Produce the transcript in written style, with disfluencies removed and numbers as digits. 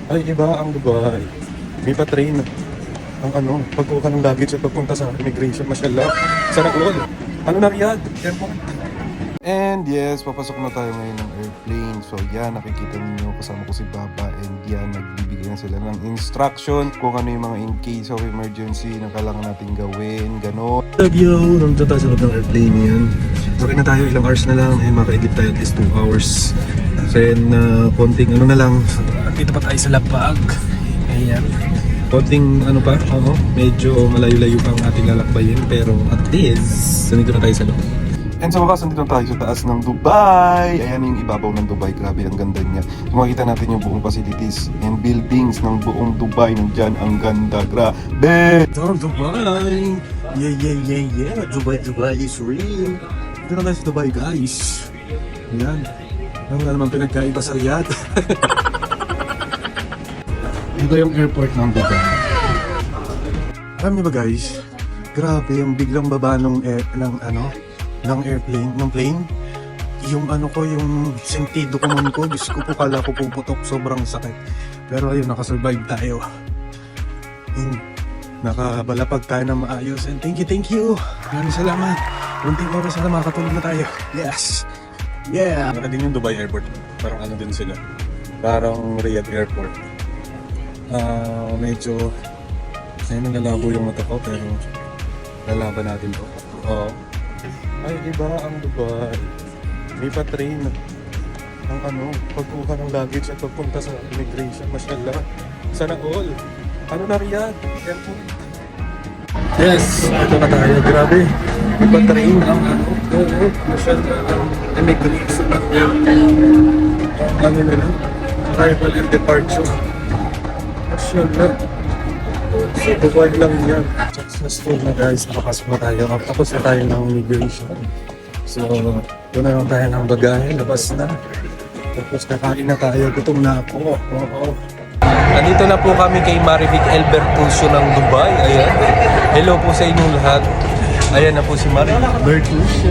Ay, iba ang Dubai. May pa-train. Ang pagkuha ka ng luggage at pagpunta sa immigration, mashallah. Sana all. Ano na Riyadh? Airport. And yes, papasok na tayo ngayon ng airplane. So yan, nakikita ninyo kasama ko si Baba. And yan, nagbibigay na sila ng instruction kung ano yung mga in case of emergency na kailangan natin gawin, gano'n. Yo, nandito tayo sa loob ng airplane yan. Sakay na tayo, ilang hours na lang. And makaidlip tayo at least 2 hours. Then, konting ano na lang. Dito pa tayo sa Lapag. Ayan. Konting ano pa, medyo malayo-layo pa ang ating lalakbayin. Pero at least, nandito na tayo sa loob. And sa wakas, nandito tayo sa taas ng Dubai. Ayan yung ibabaw ng Dubai. Grabe, ang ganda niya. So, makikita natin yung buong facilities and buildings ng buong Dubai. Nandyan, ang ganda. Grabe! Ito ang Dubai! Yeah! Dubai is real! Ito na tayo sa Dubai, guys. Ayan. Ano na naman pinagkaiba sa Riyadh? Ito yung airport ng Dubai. Alam niyo ba, guys? Grabe, yung biglang baba ng airplane, ng plane. Yung yung sentido common ko, Diyos ko po, kala ko puputok, sobrang sakit. Pero ayun, nakasurvive tayo. And nakabalapag tayo na maayos. And thank you. Maraming salamat. Unting oras na makatulog na tayo. Yes! Yeah! Para din yung Dubai Airport. Parang din sila. Parang Riyadh Airport. Medyo ayun, nalabo yung mata ko, pero lalaban natin to. Oo. Ay, iba ang Dubai. May pa-train. Ang pagkuha ng luggage at pagpunta sa immigration, mashallah. Sana all. Ano na Riyadh? Airport. Yes, ito na tayo. Grabe. May pa-train ang mashallah. Ang immigration at nila. Arrival and departure. Mashallah. So, Dubai lang yan. Successful na guys, nakapasok na tayo. Tapos na tayo ng immigration. So, doon na lang tayo ng bagahe. Labas na. Tapos kakain na tayo. Gutom na ako. Nandito na po kami kay Marivic El Bertuccio ng Dubai. Ayan. Hello po sa inyong lahat. Ayan na po si Marivic Bertuccio.